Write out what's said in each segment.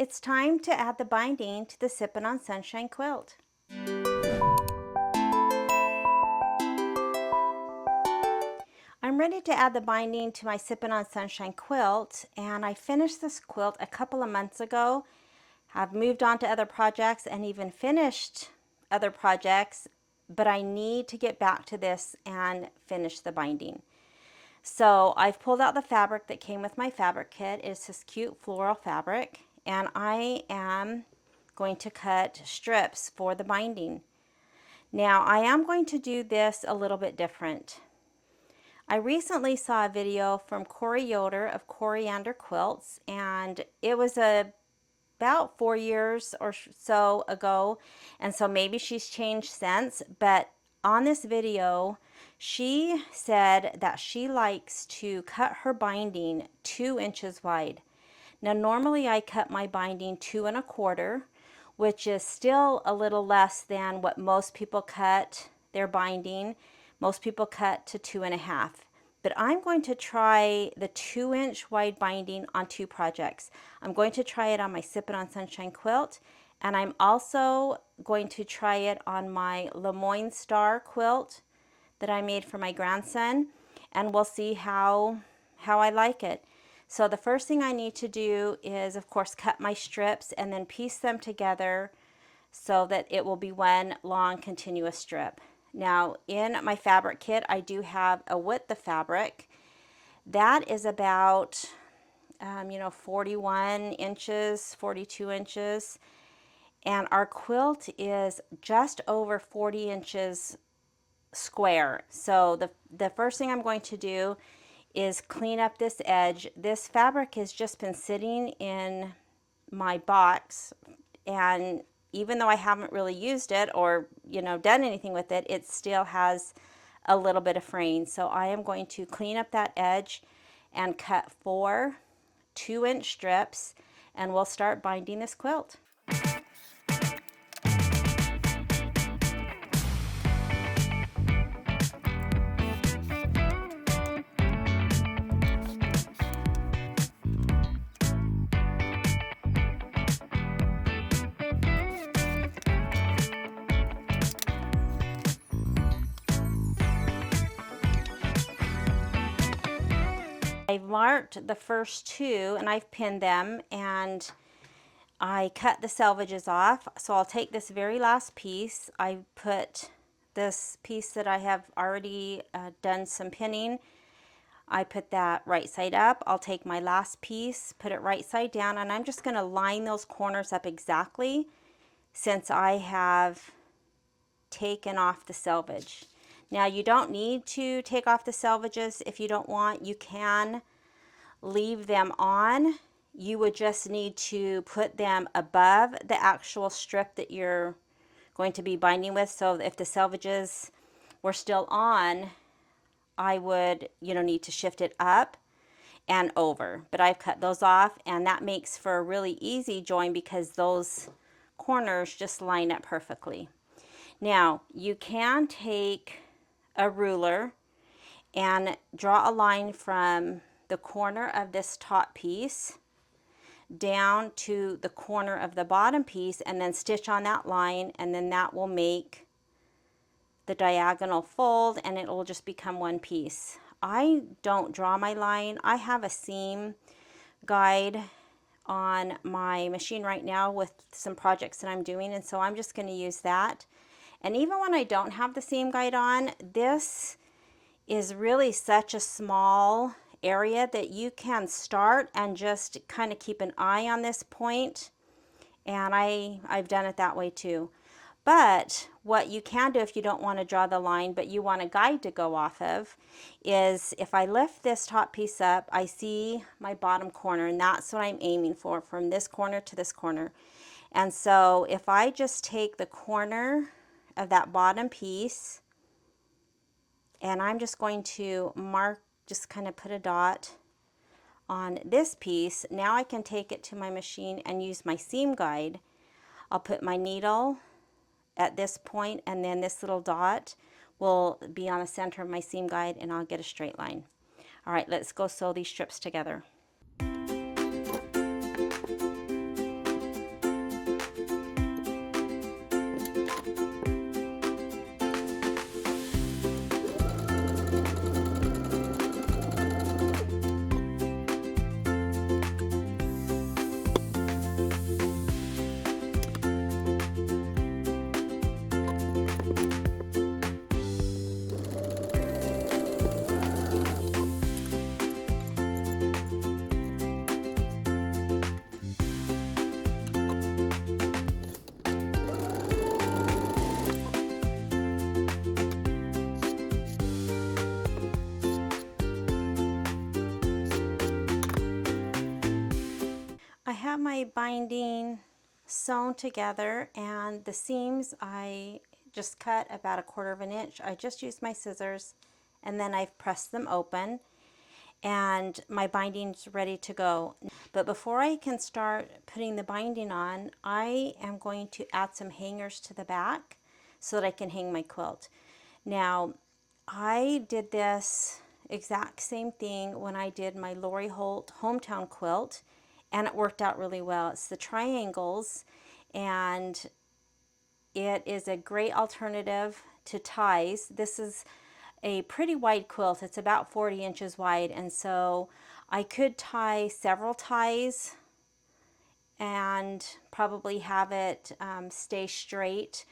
It's time to add the binding to the Sippin on Sunshine quilt. I'm ready to add the binding to my Sippin on Sunshine quilt, and I finished this quilt a couple of months ago. I've moved on to other projects and even finished other projects, but I need to get back to this and finish the binding. So I've pulled out the fabric that came with my fabric kit. It's this cute floral fabric, and I am going to cut strips for the binding. Now I am going to do this a little bit different. I recently saw a video from Corey Yoder of Coriander Quilts, and it was about 4 years or so ago, and so maybe she's changed since, but on this video she said that she likes to cut her binding 2 inches wide. Now normally I cut my binding 2 1/4, which is still a little less than what most people cut their binding. Most people cut to 2 1/2. But I'm going to try the 2-inch wide binding on 2 projects. I'm going to try it on my Sippin on Sunshine quilt, and I'm also going to try it on my Lemoyne Star quilt that I made for my grandson, and we'll see how I like it. So the first thing I need to do is, of course, cut my strips and then piece them together so that it will be one long continuous strip. Now in my fabric kit I do have a width of fabric that is about 41 inches, 42 inches, and our quilt is just over 40 inches square. So the first thing I'm going to do is clean up this edge. This fabric has just been sitting in my box, and even though I haven't really used it or done anything with it, it still has a little bit of fraying. So I am going to clean up that edge and cut 4 2-inch strips, and we'll start binding this quilt. I've marked the first 2 and I've pinned them, and I cut the selvages off. So I'll take this very last piece. I put this piece that I have already done some pinning. I put that right side up. I'll take my last piece, put it right side down, and I'm just going to line those corners up exactly since I have taken off the selvage. Now you don't need to take off the selvages if you don't want. You can leave them on. You would just need to put them above the actual strip that you're going to be binding with. So if the selvages were still on, I would need to shift it up and over. But I've cut those off, and that makes for a really easy join because those corners just line up perfectly. Now you can take a ruler and draw a line from the corner of this top piece down to the corner of the bottom piece, and then stitch on that line, and then that will make the diagonal fold, and it will just become one piece. I don't draw my line. I have a seam guide on my machine right now with some projects that I'm doing, and so I'm just going to use that. And even when I don't have the seam guide on, this is really such a small area that you can start and just kind of keep an eye on this point, and I've done it that way too. But what you can do if you don't want to draw the line but you want a guide to go off of is, if I lift this top piece up, I see my bottom corner, and that's what I'm aiming for, from this corner to this corner. And so if I just take the corner of that bottom piece, and I'm just going to mark, just kind of put a dot on this piece. Now I can take it to my machine and use my seam guide. I'll put my needle at this point, and then this little dot will be on the center of my seam guide, and I'll get a straight line. All right, let's go sew these strips together. my binding sewn together, and the seams I just cut about 1/4 inch. I just used my scissors and then I've pressed them open, and my binding's ready to go. But before I can start putting the binding on, I am going to add some hangers to the back so that I can hang my quilt. Now, I did this exact same thing when I did my Lori Holt hometown quilt, and it worked out really well. It's the triangles, and it is a great alternative to ties. This is a pretty wide quilt. It's about 40 inches wide, and so I could tie several ties and probably have it stay straight.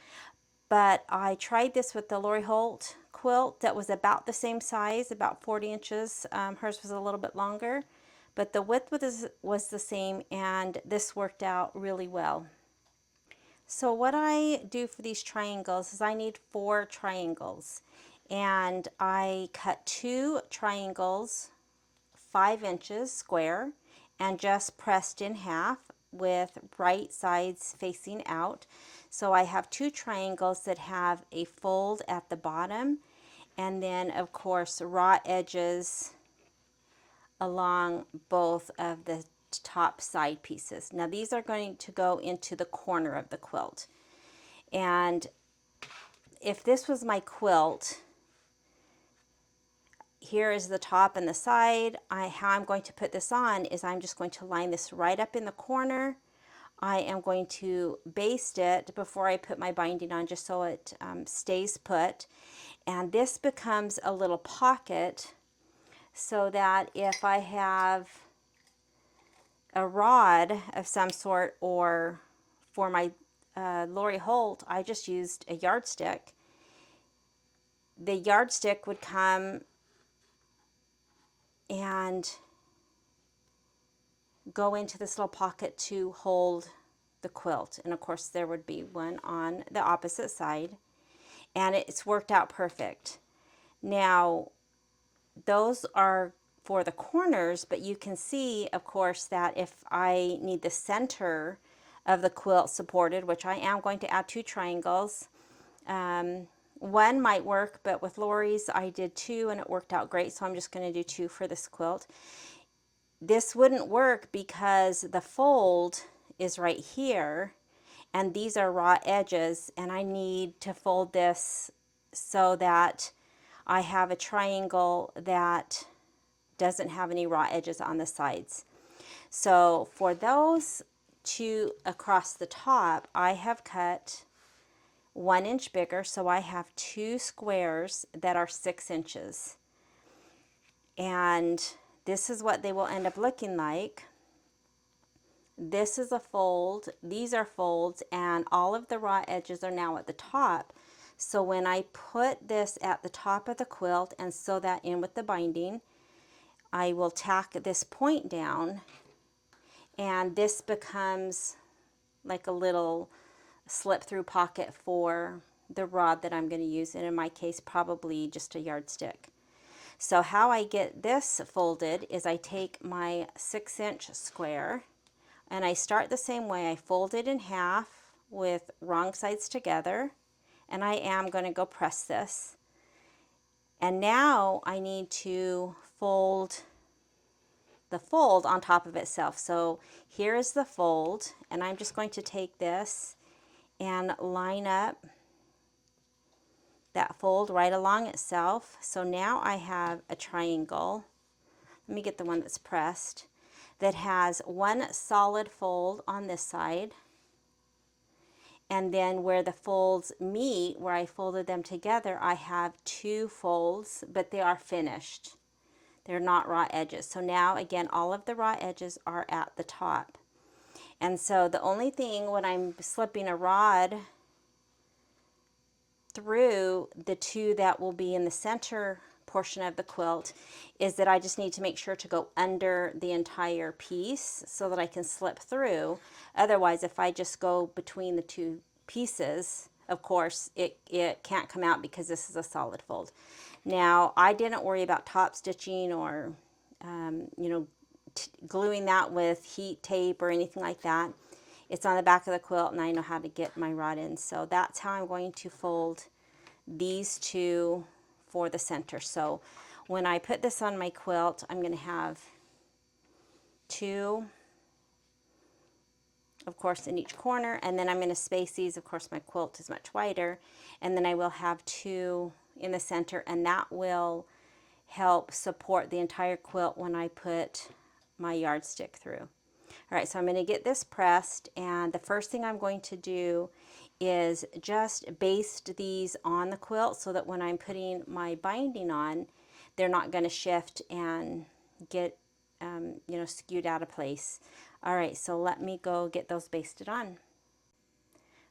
But I tried this with the Lori Holt quilt that was about the same size, about 40 inches. Hers was a little bit longer, but the width was the same, and this worked out really well. So what I do for these triangles is I need 4 triangles, and I cut 2 triangles 5 inches square and just pressed in half with right sides facing out. So I have 2 triangles that have a fold at the bottom, and then of course raw edges along both of the top side pieces. Now these are going to go into the corner of the quilt. And if this was my quilt, here is the top and the side. How I'm going to put this on is I'm just going to line this right up in the corner. I am going to baste it before I put my binding on, just so it stays put. And this becomes a little pocket, so that if I have a rod of some sort, or for my Lori Holt, I just used a yardstick. The yardstick would come and go into this little pocket to hold the quilt. And of course there would be one on the opposite side, and it's worked out perfect. Now those are for the corners, but you can see of course that if I need the center of the quilt supported, which I am going to add 2 triangles, one might work, but with Lori's I did 2 and it worked out great, so I'm just going to do 2 for this quilt. This wouldn't work because the fold is right here and these are raw edges, and I need to fold this so that I have a triangle that doesn't have any raw edges on the sides. So for those 2 across the top, I have cut 1 inch bigger, so I have 2 squares that are 6 inches. And this is what they will end up looking like. This is a fold, these are folds, and all of the raw edges are now at the top. So when I put this at the top of the quilt and sew that in with the binding, I will tack this point down, and this becomes like a little slip through pocket for the rod that I'm going to use, and in my case probably just a yardstick. So how I get this folded is I take my 6 inch square and I start the same way. I fold it in half with wrong sides together, and I am going to go press this. And now I need to fold the fold on top of itself. So here is the fold, and I'm just going to take this and line up that fold right along itself. So now I have a triangle. Let me get the one that's pressed, that has 1 solid fold on this side, and then where the folds meet, where I folded them together, I have 2 folds, but they are finished. They're not raw edges. So now again, all of the raw edges are at the top. And so the only thing when I'm slipping a rod through the 2 that will be in the center portion of the quilt is that I just need to make sure to go under the entire piece so that I can slip through. Otherwise, if I just go between the 2 pieces, of course it can't come out because this is a solid fold. Now I didn't worry about top stitching or you know, gluing that with heat tape or anything like that. It's on the back of the quilt, and I know how to get my rod in. So that's how I'm going to fold these two for the center. So when I put this on my quilt, I'm going to have two, of course, in each corner, and then I'm going to space these. Of course, my quilt is much wider, and then I will have two in the center, and that will help support the entire quilt when I put my yardstick through. All right, so I'm going to get this pressed, and the first thing I'm going to do is just baste these on the quilt so that when I'm putting my binding on, they're not going to shift and get you know, skewed out of place. All right, so let me go get those basted on.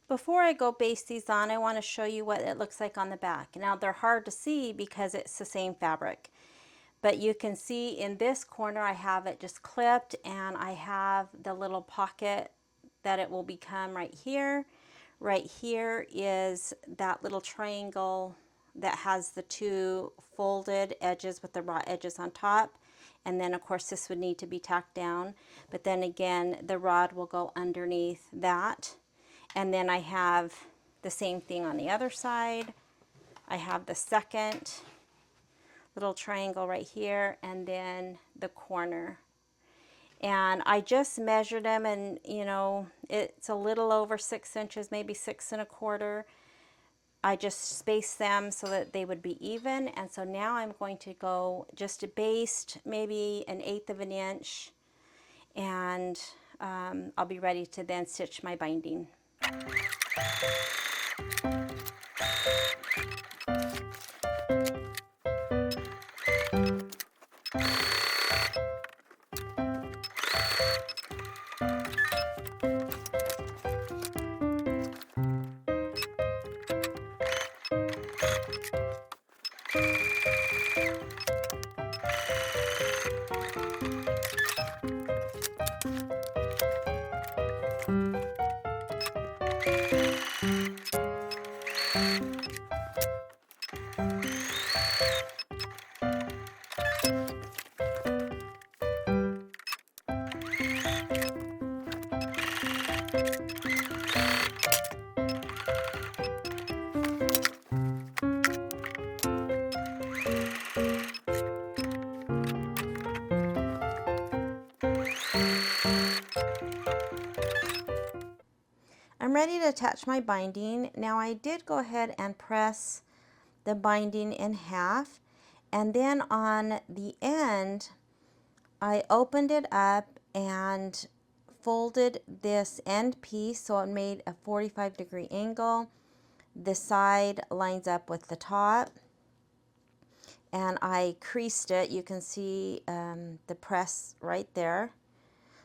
Before I go baste these on, I want to show you what it looks like on the back. Now, they're hard to see because it's the same fabric. But you can see in this corner I have it just clipped, and I have the little pocket that it will become right here. Right here is that little triangle that has the two folded edges with the raw edges on top. And then of course this would need to be tacked down. But then again, the rod will go underneath that. And then I have the same thing on the other side. I have the second little triangle right here, and then the corner. And I just measured them, and you know, it's a little over 6 inches, maybe 6 1/4. I just spaced them so that they would be even. And so now I'm going to go just to baste maybe 1/8 of an inch, and I'll be ready to then stitch my binding. I'm ready to attach my binding. Now I did go ahead and press the binding in half, and then on the end I opened it up and folded this end piece so it made a 45-degree angle. The side lines up with the top, and I creased it. You can see the press right there.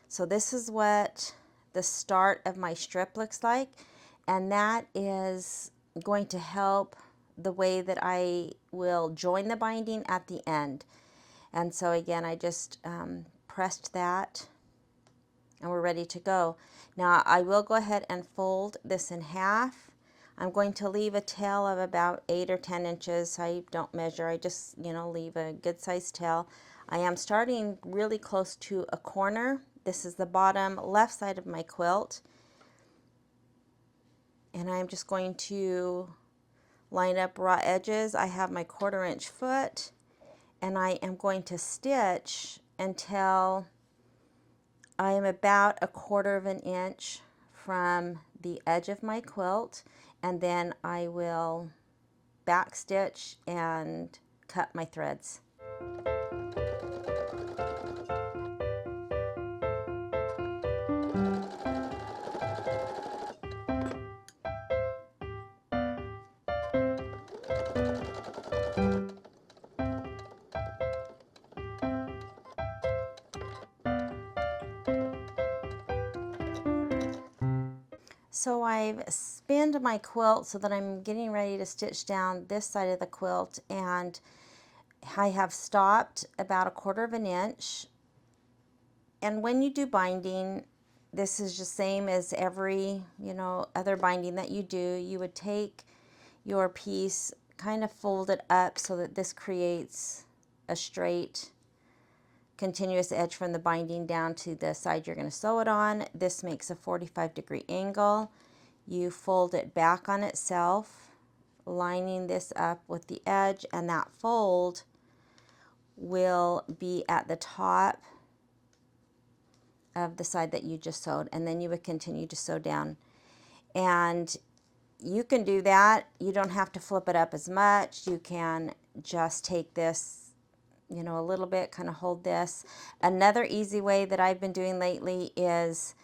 So this is what the start of my strip looks like, and that is going to help the way that I will join the binding at the end. And so again, I just pressed that, and we're ready to go. Now I will go ahead and fold this in half. I'm going to leave a tail of about 8 or 10 inches. I don't measure, I just, you know, leave a good sized tail. I am starting really close to a corner. This is the bottom left side of my quilt. And I'm just going to line up raw edges. I have my 1/4 inch foot, and I am going to stitch until I am about 1/4 of an inch from the edge of my quilt, and then I will back stitch and cut my threads. So I've spinned my quilt so that I'm getting ready to stitch down this side of the quilt, and I have stopped about 1/4 of an inch. And when you do binding, this is just same as every, you know, other binding that you do. You would take your piece, kind of fold it up so that this creates a straight continuous edge from the binding down to the side you're going to sew it on. This makes a 45-degree angle. You fold it back on itself, lining this up with the edge, and that fold will be at the top of the side that you just sewed, and then you would continue to sew down. And you can do that. You don't have to flip it up as much. You can just take this, you know, a little bit, kind of hold this. Another easy way that I've been doing lately is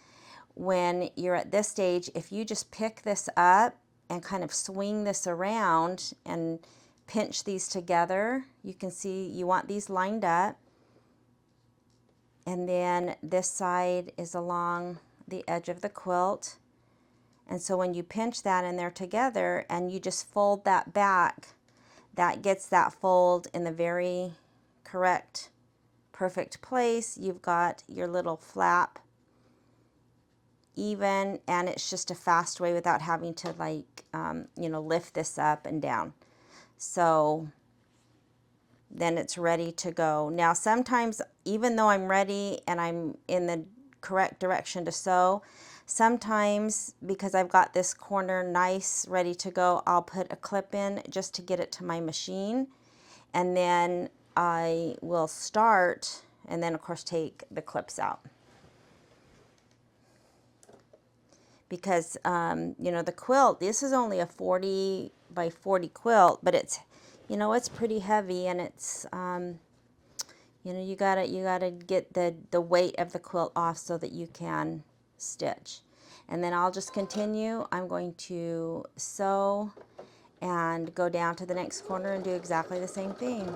when you're at this stage, if you just pick this up and kind of swing this around and pinch these together, you can see you want these lined up. And then this side is along the edge of the quilt. And so when you pinch that in there together and you just fold that back, that gets that fold in the very correct, perfect place. You've got your little flap even, and it's just a fast way without having to, like, you know, lift this up and down. So then it's ready to go. Now sometimes, even though I'm ready and I'm in the correct direction to sew, sometimes because I've got this corner nice ready to go, I'll put a clip in just to get it to my machine, and then I will start, and then of course take the clips out. Because you know, the quilt, this is only a 40 by 40 quilt, but it's, you know, it's pretty heavy, and it's you know, you gotta get the weight of the quilt off so that you can stitch. And then I'll just continue. I'm going to sew and go down to the next corner and do exactly the same thing.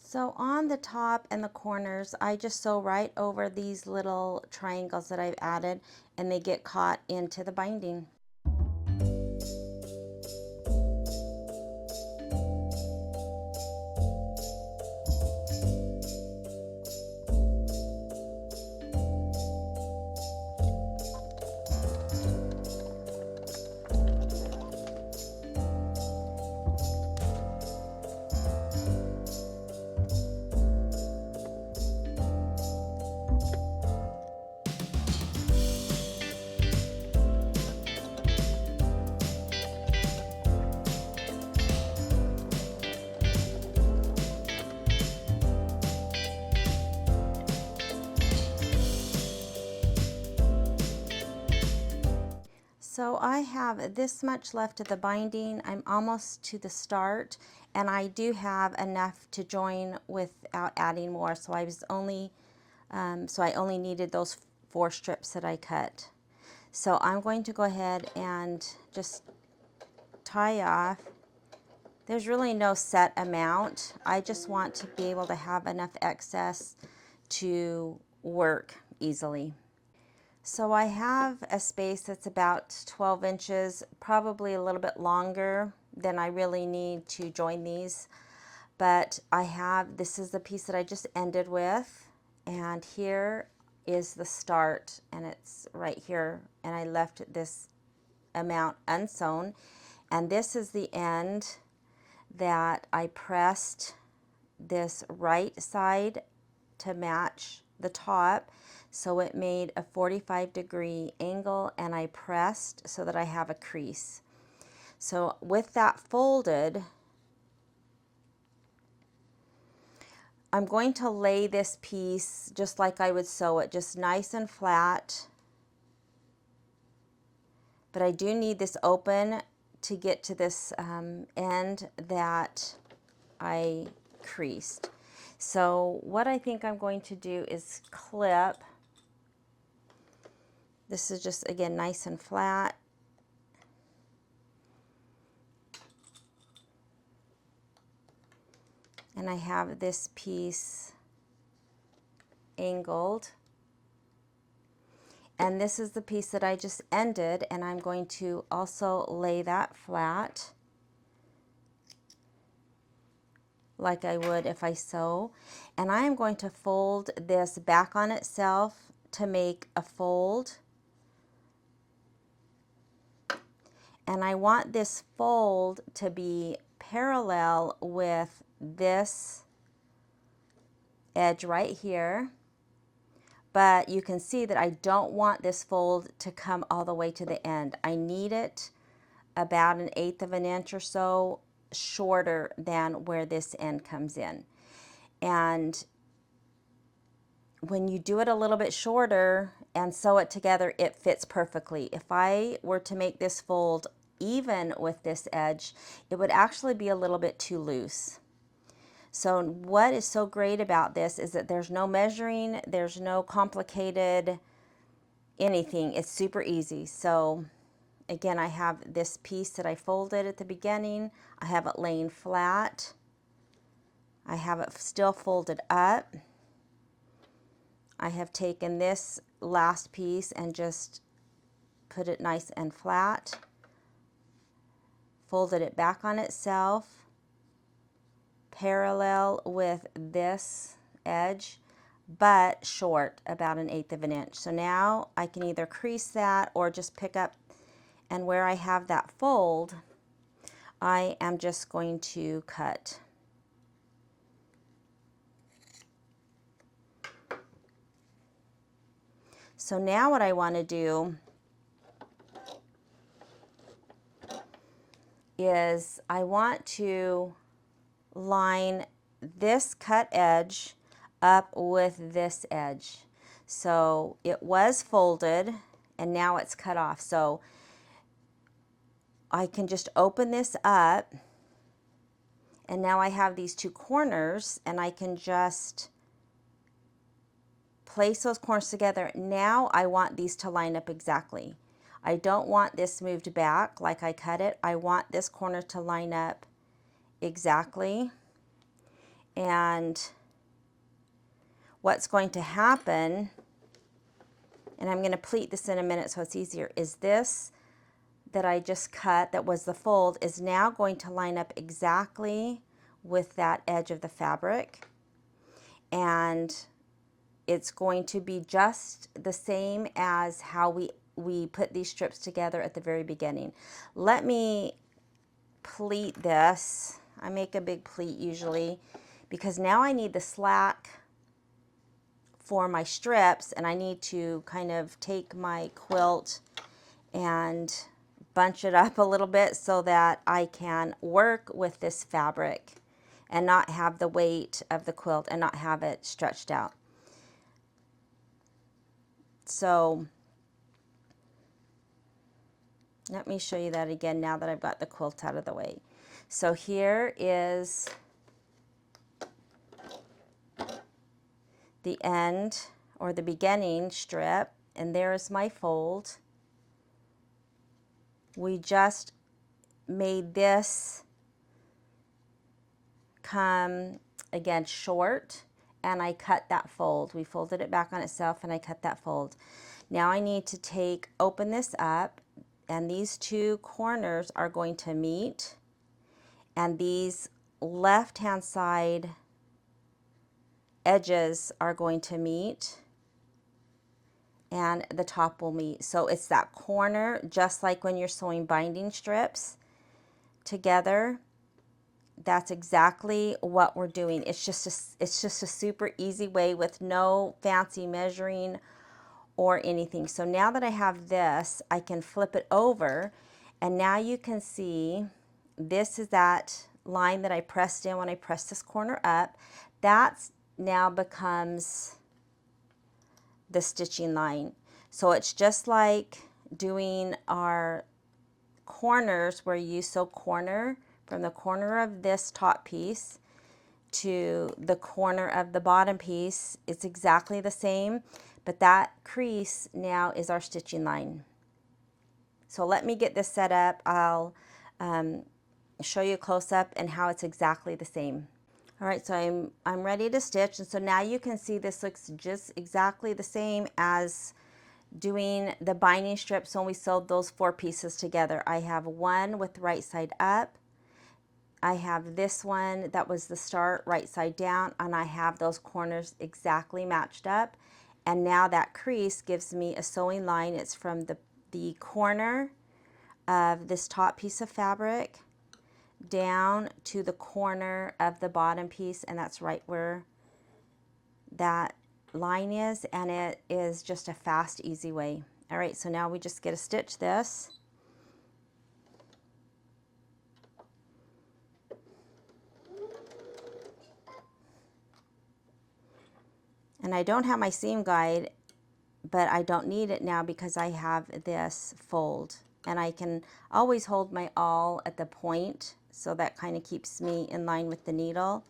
So on the top and the corners, I just sew right over these little triangles that I've added, and they get caught into the binding. So I have this much left of the binding. I'm almost to the start, and I do have enough to join without adding more. So I only needed those 4 strips that I cut. So I'm going to go ahead and just tie off. There's really no set amount. I just want to be able to have enough excess to work easily. So I have a space that's about 12 inches, probably a little bit longer than I really need to join these. But this is the piece that I just ended with, and here is the start, and it's right here, and I left this amount unsewn. And this is the end that I pressed this right side to match the top, so it made a 45-degree angle, and I pressed so that I have a crease. So with that folded, I'm going to lay this piece just like I would sew it, just nice and flat. But I do need this open to get to this end that I creased. So what I think I'm going to do is clip. This is just, again, nice and flat. And I have this piece angled. And this is the piece that I just ended, and I'm going to also lay that flat like I would if I sew. And I am going to fold this back on itself to make a fold. And I want this fold to be parallel with this edge right here. But you can see that I don't want this fold to come all the way to the end. I need it about 1/8 of an inch or so shorter than where this end comes in. And when you do it a little bit shorter and sew it together, it fits perfectly. If I were to make this fold even with this edge, it would actually be a little bit too loose. So what is so great about this is that there's no measuring, there's no complicated anything. It's super easy. So again, I have this piece that I folded at the beginning. I have it laying flat. I have it still folded up. I have taken this last piece and just put it nice and flat. Folded it back on itself, parallel with this edge, but short, about 1/8 of an inch. So now I can either crease that or just pick up, and where I have that fold, I am just going to cut. So now what I want to do is I want to line this cut edge up with this edge. So it was folded and now it's cut off. So I can just open this up, and now I have these two corners, and I can just place those corners together. Now I want these to line up exactly. I don't want this moved back like I cut it. I want this corner to line up exactly. And what's going to happen, and I'm going to pleat this in a minute so it's easier, is this that I just cut, that was the fold, is now going to line up exactly with that edge of the fabric. And it's going to be just the same as how we put these strips together at the very beginning. Let me pleat this. I make a big pleat usually because now I need the slack for my strips, and I need to kind of take my quilt and bunch it up a little bit so that I can work with this fabric and not have the weight of the quilt and not have it stretched out. So let me show you that again now that I've got the quilt out of the way. So here is the end or the beginning strip, and there's my fold. We just made this come again short, and I cut that fold. We folded it back on itself and I cut that fold. Now I need to open this up, and these two corners are going to meet, and these left hand side edges are going to meet, and the top will meet. So it's that corner, just like when you're sewing binding strips together. that's exactly what we're doing. It's just a super easy way with no fancy measuring or anything. So now that I have this, I can flip it over, and now you can see this is that line that I pressed in when I pressed this corner up. That's now becomes the stitching line. So it's just like doing our corners where you sew corner from the corner of this top piece to the corner of the bottom piece. It's exactly the same, but that crease now is our stitching line. So let me get this set up. I'll show you a close-up and how it's exactly the same. All right, so I'm ready to stitch, and so now you can see this looks just exactly the same as doing the binding strips when we sewed those 4 pieces together. I have one with right side up, I have this one that was the start right side down, and I have those corners exactly matched up, and now that crease gives me a sewing line. It's from the corner of this top piece of fabric down to the corner of the bottom piece, and that's right where that line is, and it is just a fast, easy way. All right, so now we just get to stitch this. And I don't have my seam guide, but I don't need it now because I have this fold, and I can always hold my awl at the point, so that kind of keeps me in line with the needle.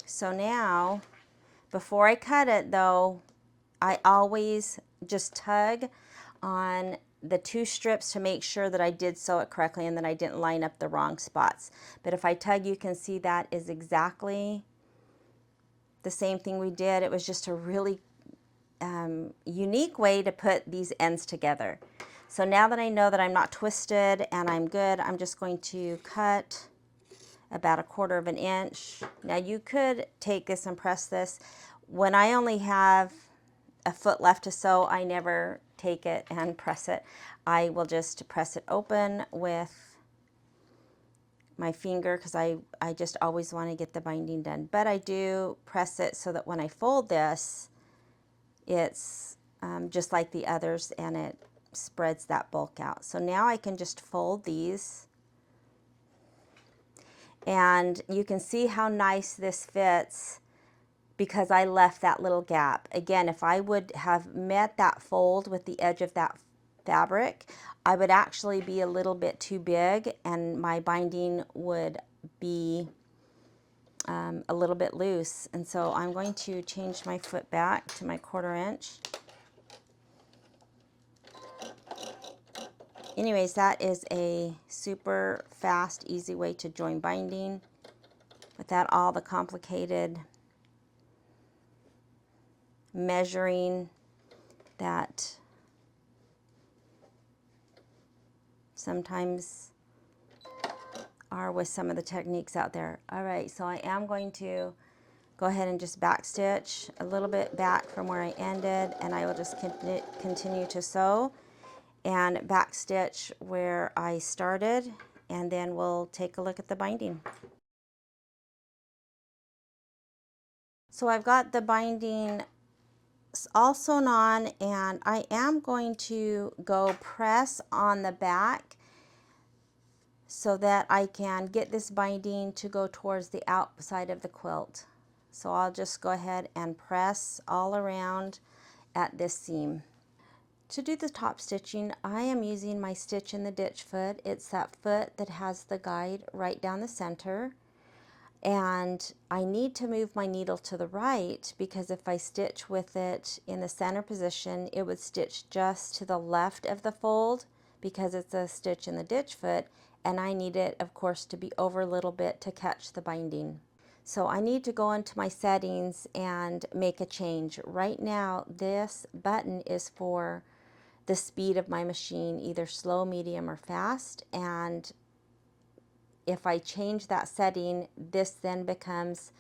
So now, before I cut it though, I always just tug on the 2 strips to make sure that I did sew it correctly and that I didn't line up the wrong spots. But if I tug, you can see that is exactly the same thing we did. It was just a really unique way to put these ends together. So now that I know that I'm not twisted and I'm good, I'm just going to cut about 1/4 inch. Now you could take this and press this. When I only have a foot left to sew, I never take it and press it. I will just press it open with my finger because I just always want to get the binding done. But I do press it so that when I fold this, it's just like the others, and it spreads that bulk out. So now I can just fold these, and you can see how nice this fits because I left that little gap. Again, if I would have met that fold with the edge of that fabric, I would actually be a little bit too big, and my binding would be a little bit loose. And so I'm going to change my foot back to my 1/4 inch. Anyways, that is a super fast, easy way to join binding without all the complicated measuring that sometimes are with some of the techniques out there. All right, so I am going to go ahead and just back stitch a little bit back from where I ended, and I will just continue to sew and back stitch where I started, and then we'll take a look at the binding. So I've got the binding all sewn on, and I am going to go press on the back so that I can get this binding to go towards the outside of the quilt. So I'll just go ahead and press all around at this seam. To do the top stitching, I am using my stitch in the ditch foot. It's that foot that has the guide right down the center. And I need to move my needle to the right because if I stitch with it in the center position, it would stitch just to the left of the fold because it's a stitch in the ditch foot, and I need it, of course, to be over a little bit to catch the binding. So I need to go into my settings and make a change. Right now, this button is for the speed of my machine, either slow, medium, or fast. And if I change that setting, this then becomes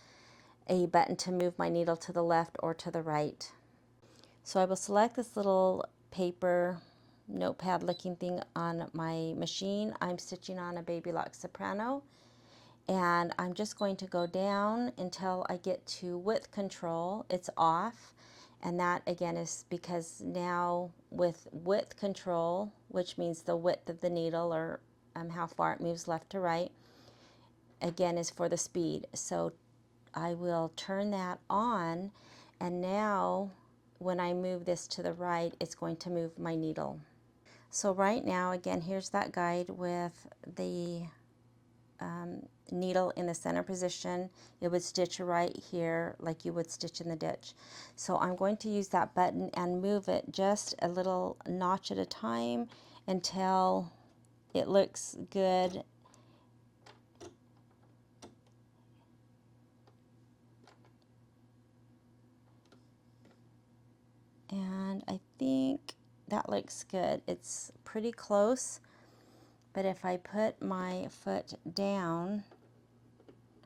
a button to move my needle to the left or to the right. So I will select this little paper notepad looking thing on my machine. I'm stitching on a Babylock Soprano, and I'm just going to go down until I get to width control. It's off, and that again is because now with width control, which means the width of the needle, or how far it moves left to right, again is for the speed. So I will turn that on, and now when I move this to the right, it's going to move my needle. So right now, again, here's that guide with the needle in the center position. It would stitch right here like you would stitch in the ditch. So I'm going to use that button and move it just a little notch at a time until it looks good. And I think that looks good. It's pretty close, but if I put my foot down,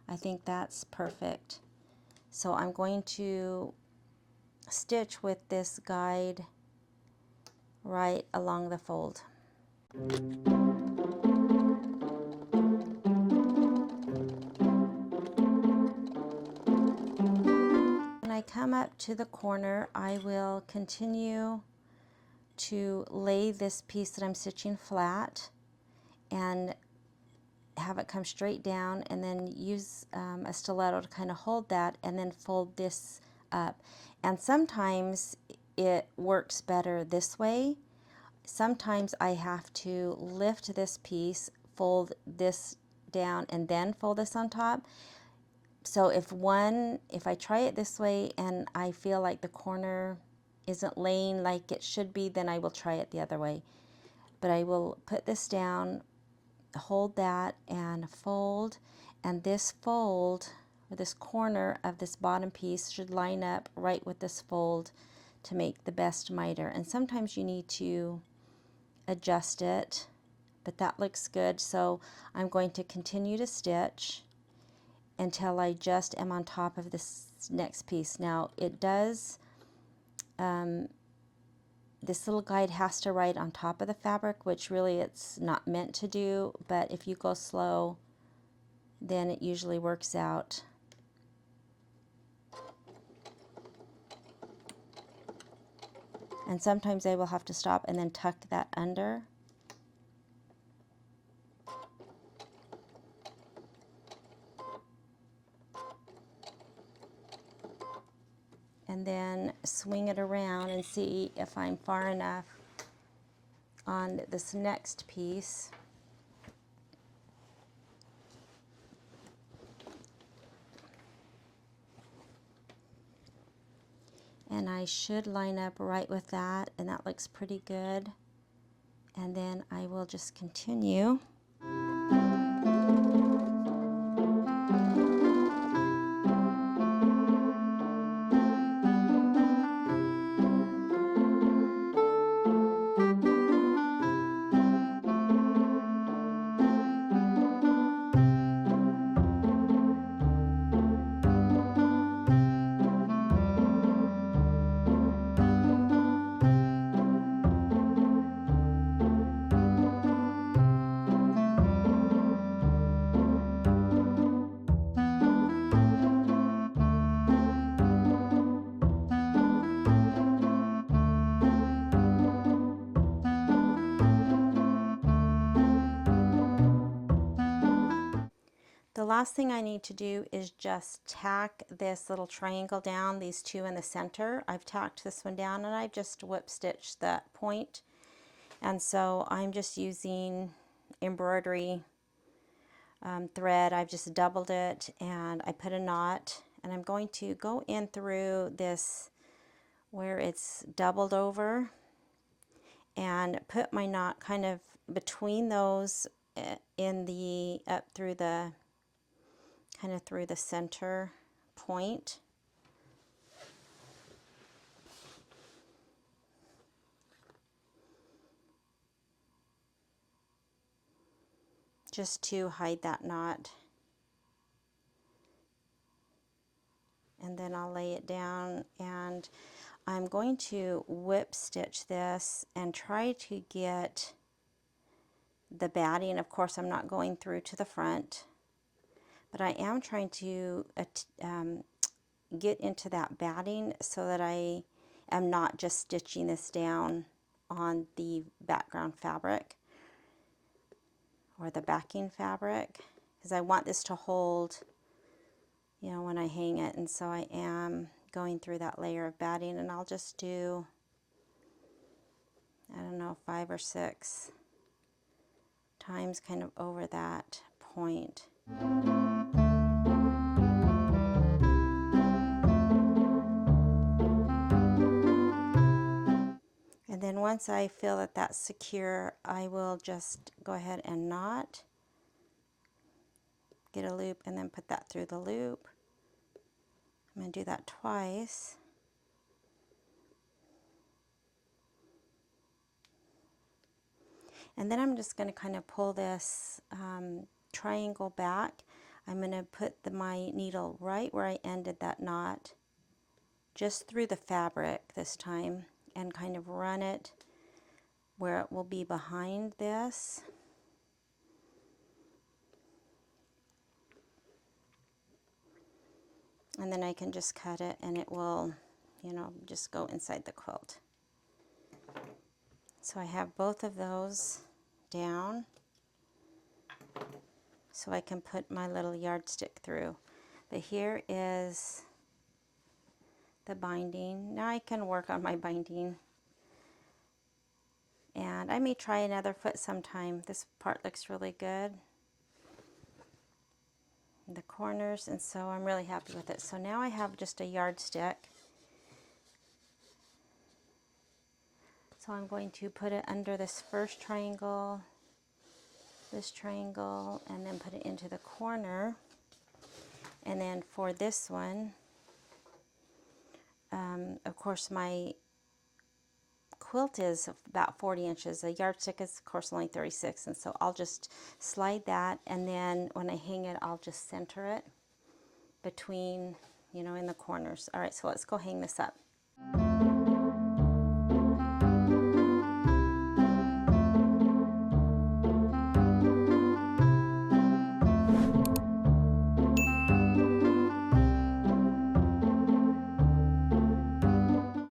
I think that's perfect. So I'm going to stitch with this guide right along the fold. When I come up to the corner, I will continue to lay this piece that I'm stitching flat and have it come straight down, and then use a stiletto to kind of hold that, and then fold this up. And sometimes it works better this way. Sometimes I have to lift this piece, fold this down, and then fold this on top. So if I try it this way and I feel like the corner isn't laying like it should be, then I will try it the other way. But I will put this down, hold that, and fold, and this fold, or this corner of this bottom piece, should line up right with this fold to make the best miter. And sometimes you need to adjust it, but that looks good. So I'm going to continue to stitch until I just am on top of this next piece. Now it does, this little guide has to write on top of the fabric, which really it's not meant to do, but if you go slow, then it usually works out. And sometimes I will have to stop and then tuck that under. And then swing it around and see if I'm far enough on this next piece. And I should line up right with that, and that looks pretty good. And then I will just continue. The last thing I need to do is just tack this little triangle down, these two in the center. I've tacked this one down, and I've just whip stitched that point. And so I'm just using embroidery thread. I've just doubled it, and I put a knot, and I'm going to go in through this where it's doubled over and put my knot kind of between those, in the, up through the kind of through the center point. Just to hide that knot. And then I'll lay it down, and I'm going to whip stitch this and try to get the batting. Of course, I'm not going through to the front, but I am trying to get into that batting so that I am not just stitching this down on the background fabric or the backing fabric, because I want this to hold, you know, when I hang it. And so I am going through that layer of batting, and I'll just do, I don't know, 5 or 6 times kind of over that point. And then once I feel that that's secure, I will just go ahead and knot, get a loop, and then put that through the loop. I'm going to do that twice. And then I'm just going to kind of pull this triangle back. I'm going to put my needle right where I ended that knot, just through the fabric this time, and kind of run it where it will be behind this. And then I can just cut it, and it will, you know, just go inside the quilt. So I have both of those down, so I can put my little yardstick through. But here is the binding. Now I can work on my binding. And I may try another foot sometime. This part looks really good, the corners, and so I'm really happy with it. So now I have just a yardstick. So I'm going to put it under this first triangle, this triangle, and then put it into the corner. And then for this one, of course my quilt is about 40 inches. The yardstick is of course only 36, and so I'll just slide that, and then when I hang it, I'll just center it between, you know, in the corners. All right, so let's go hang this up.